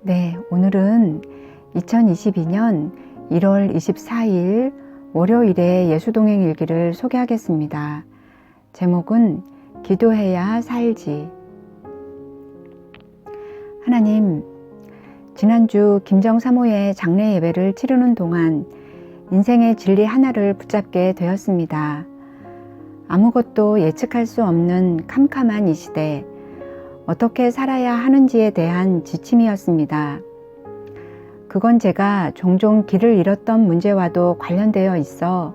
네, 오늘은 2022년 1월 24일 월요일의 예수동행 일기를 소개하겠습니다. 제목은 기도해야 살지. 하나님, 지난주 김정사모의 장례 예배를 치르는 동안 인생의 진리 하나를 붙잡게 되었습니다. 아무것도 예측할 수 없는 캄캄한 이 시대, 어떻게 살아야 하는지에 대한 지침이었습니다. 그건 제가 종종 길을 잃었던 문제와도 관련되어 있어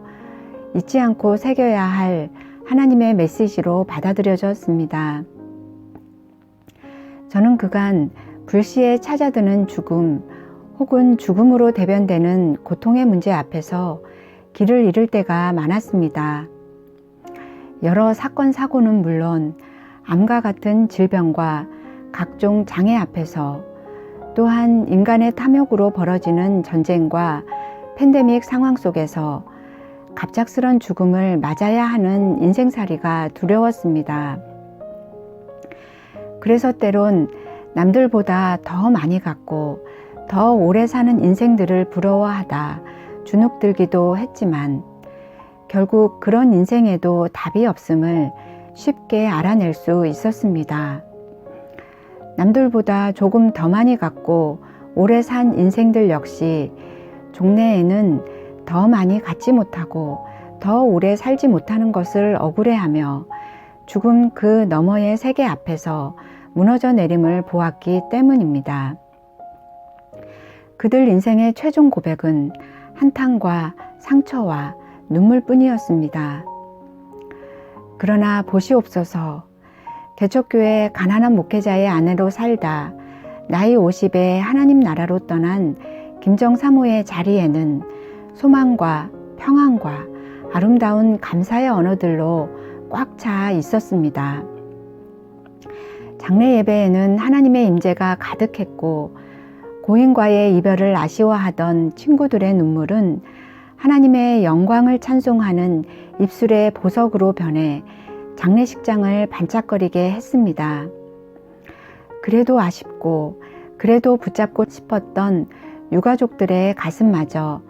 잊지 않고 새겨야 할 하나님의 메시지로 받아들여졌습니다. 저는 그간 불시에 찾아드는 죽음 혹은 죽음으로 대변되는 고통의 문제 앞에서 길을 잃을 때가 많았습니다. 여러 사건 사고는 물론 암과 같은 질병과 각종 장애 앞에서, 또한 인간의 탐욕으로 벌어지는 전쟁과 팬데믹 상황 속에서 갑작스런 죽음을 맞아야 하는 인생살이가 두려웠습니다. 그래서 때론 남들보다 더 많이 갖고 더 오래 사는 인생들을 부러워하다 주눅들기도 했지만, 결국 그런 인생에도 답이 없음을 쉽게 알아낼 수 있었습니다. 남들보다 조금 더 많이 갖고 오래 산 인생들 역시 종래에는 더 많이 갖지 못하고 더 오래 살지 못하는 것을 억울해하며 죽음 그 너머의 세계 앞에서 무너져 내림을 보았기 때문입니다. 그들 인생의 최종 고백은 한탄과 상처와 눈물뿐이었습니다. 그러나 보시옵소서, 개척교회 가난한 목회자의 아내로 살다 나이 50에 하나님 나라로 떠난 김정사모의 자리에는 소망과 평안과 아름다운 감사의 언어들로 꽉 차 있었습니다. 장례 예배에는 하나님의 임재가 가득했고, 고인과의 이별을 아쉬워하던 친구들의 눈물은 하나님의 영광을 찬송하는 입술의 보석으로 변해 장례식장을 반짝거리게 했습니다. 그래도 아쉽고 그래도 붙잡고 싶었던 유가족들의 가슴마저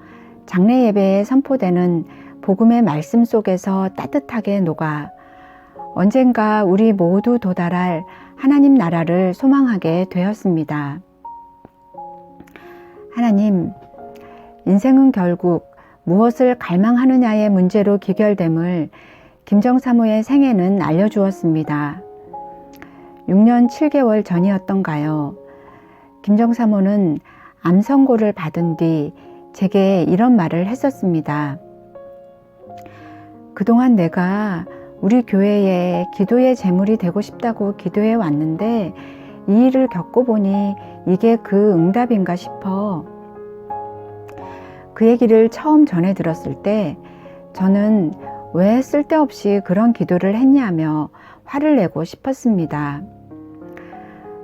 장례 예배에 선포되는 복음의 말씀 속에서 따뜻하게 녹아 언젠가 우리 모두 도달할 하나님 나라를 소망하게 되었습니다. 하나님, 인생은 결국 무엇을 갈망하느냐의 문제로 귀결됨을 김정사모의 생애는 알려주었습니다. 6년 7개월 전이었던가요? 김정사모는 암 선고를 받은 뒤 제게 이런 말을 했었습니다. 그동안 내가 우리 교회에 기도의 제물이 되고 싶다고 기도해 왔는데 이 일을 겪고 보니 이게 그 응답인가 싶어. 그 얘기를 처음 전해 들었을 때 저는 왜 쓸데없이 그런 기도를 했냐며 화를 내고 싶었습니다.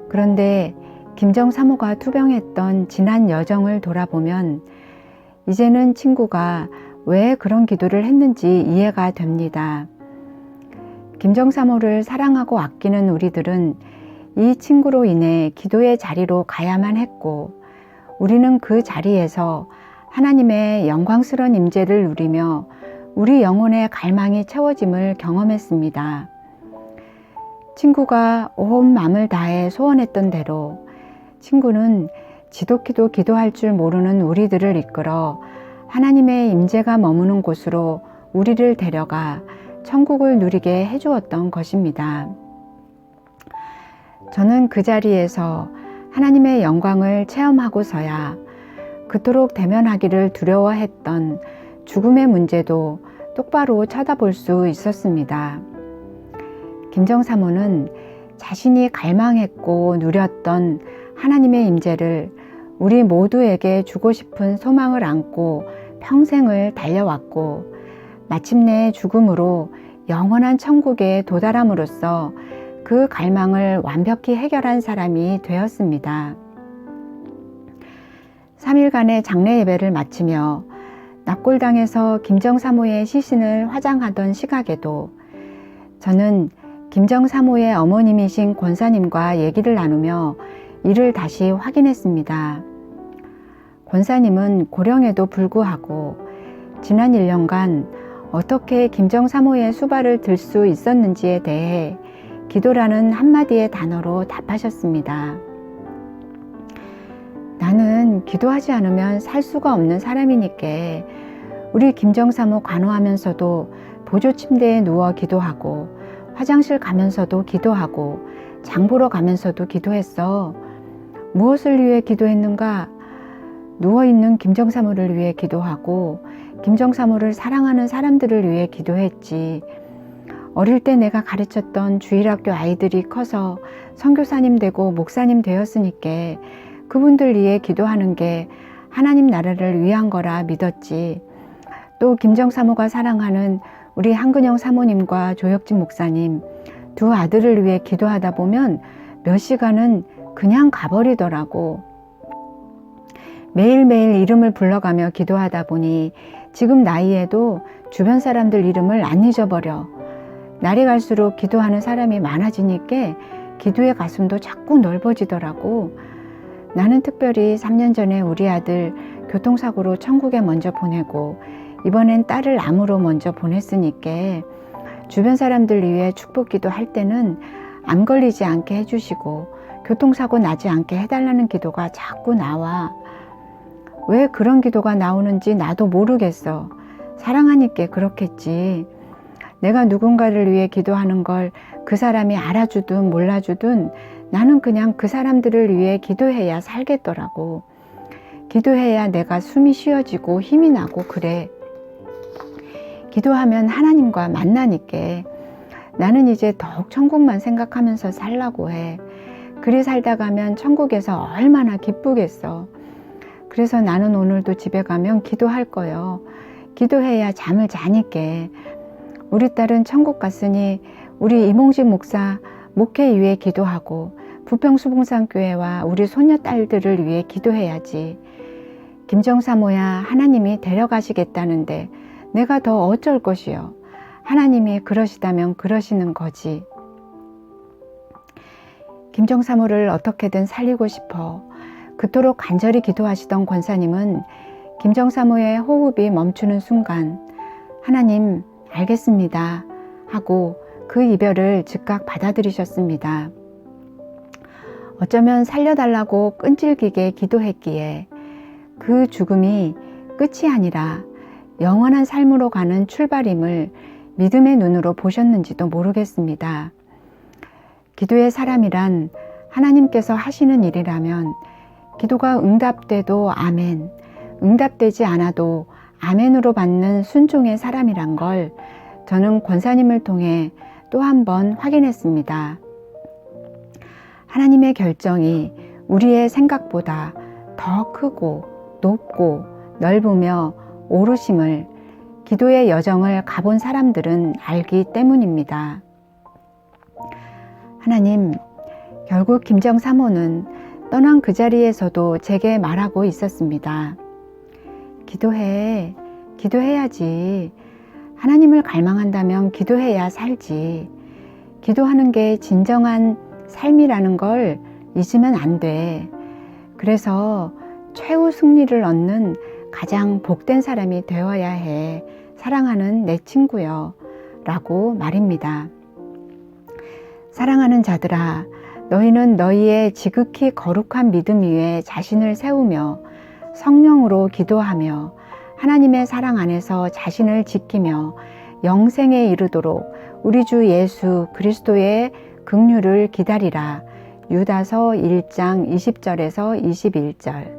그런데 김정사모가 투병했던 지난 여정을 돌아보면 이제는 친구가 왜 그런 기도를 했는지 이해가 됩니다. 김정사모를 사랑하고 아끼는 우리들은 이 친구로 인해 기도의 자리로 가야만 했고, 우리는 그 자리에서 하나님의 영광스러운 임재를 누리며 우리 영혼의 갈망이 채워짐을 경험했습니다. 친구가 온 마음을 다해 소원했던 대로 친구는 지독히도 기도할 줄 모르는 우리들을 이끌어 하나님의 임재가 머무는 곳으로 우리를 데려가 천국을 누리게 해주었던 것입니다. 저는 그 자리에서 하나님의 영광을 체험하고서야 그토록 대면하기를 두려워했던 죽음의 문제도 똑바로 쳐다볼 수 있었습니다. 김정사모는 자신이 갈망했고 누렸던 하나님의 임재를 우리 모두에게 주고 싶은 소망을 안고 평생을 달려왔고, 마침내 죽음으로 영원한 천국에 도달함으로써 그 갈망을 완벽히 해결한 사람이 되었습니다. 3일간의 장례 예배를 마치며 납골당에서 김정사모의 시신을 화장하던 시각에도 저는 김정사모의 어머님이신 권사님과 얘기를 나누며 이를 다시 확인했습니다. 권사님은 고령에도 불구하고 지난 1년간 어떻게 김정사모의 수발을 들 수 있었는지에 대해 기도라는 한마디의 단어로 답하셨습니다. 나는 기도하지 않으면 살 수가 없는 사람이니까 우리 김정사모 간호하면서도 보조 침대에 누워 기도하고 화장실 가면서도 기도하고 장 보러 가면서도 기도했어. 무엇을 위해 기도했는가? 누워있는 김정사모를 위해 기도하고 김정사모를 사랑하는 사람들을 위해 기도했지. 어릴 때 내가 가르쳤던 주일학교 아이들이 커서 선교사님 되고 목사님 되었으니까 그분들 위해 기도하는 게 하나님 나라를 위한 거라 믿었지. 또 김정사모가 사랑하는 우리 한근영 사모님과 조혁진 목사님 두 아들을 위해 기도하다 보면 몇 시간은 그냥 가버리더라고. 매일매일 이름을 불러가며 기도하다 보니 지금 나이에도 주변 사람들 이름을 안 잊어버려. 날이 갈수록 기도하는 사람이 많아지니까 기도의 가슴도 자꾸 넓어지더라고. 나는 특별히 3년 전에 우리 아들 교통사고로 천국에 먼저 보내고 이번엔 딸을 암으로 먼저 보냈으니까 주변 사람들 위해 축복기도 할 때는 암 걸리지 않게 해주시고 교통사고 나지 않게 해달라는 기도가 자꾸 나와. 왜 그런 기도가 나오는지 나도 모르겠어. 사랑하니까 그렇겠지. 내가 누군가를 위해 기도하는 걸 그 사람이 알아주든 몰라주든 나는 그냥 그 사람들을 위해 기도해야 살겠더라고. 기도해야 내가 숨이 쉬어지고 힘이 나고 그래. 기도하면 하나님과 만나니까 나는 이제 더욱 천국만 생각하면서 살라고 해. 그리 살다 가면 천국에서 얼마나 기쁘겠어. 그래서 나는 오늘도 집에 가면 기도할 거요. 기도해야 잠을 자니까. 우리 딸은 천국 갔으니 우리 이몽식 목사 목회 위해 기도하고 부평수봉산교회와 우리 소녀딸들을 위해 기도해야지. 김정사모야 하나님이 데려가시겠다는데 내가 더 어쩔 것이요. 하나님이 그러시다면 그러시는 거지. 김정사모를 어떻게든 살리고 싶어 그토록 간절히 기도하시던 권사님은 김정사모의 호흡이 멈추는 순간 하나님 알겠습니다 하고 그 이별을 즉각 받아들이셨습니다. 어쩌면 살려달라고 끈질기게 기도했기에 그 죽음이 끝이 아니라 영원한 삶으로 가는 출발임을 믿음의 눈으로 보셨는지도 모르겠습니다. 기도의 사람이란 하나님께서 하시는 일이라면 기도가 응답돼도 아멘, 응답되지 않아도 아멘으로 받는 순종의 사람이란 걸 저는 권사님을 통해 또 한 번 확인했습니다. 하나님의 결정이 우리의 생각보다 더 크고 높고 넓으며 오르심을 기도의 여정을 가본 사람들은 알기 때문입니다. 하나님, 결국 김정사모는 떠난 그 자리에서도 제게 말하고 있었습니다. 기도해, 기도해야지. 하나님을 갈망한다면 기도해야 살지. 기도하는 게 진정한 삶이라는 걸 잊으면 안 돼. 그래서 최후 승리를 얻는 가장 복된 사람이 되어야 해. 사랑하는 내 친구여. 라고 말입니다. 사랑하는 자들아, 너희는 너희의 지극히 거룩한 믿음 위에 자신을 세우며 성령으로 기도하며 하나님의 사랑 안에서 자신을 지키며 영생에 이르도록 우리 주 예수 그리스도의 긍휼을 기다리라. 유다서 1장 20절에서 21절.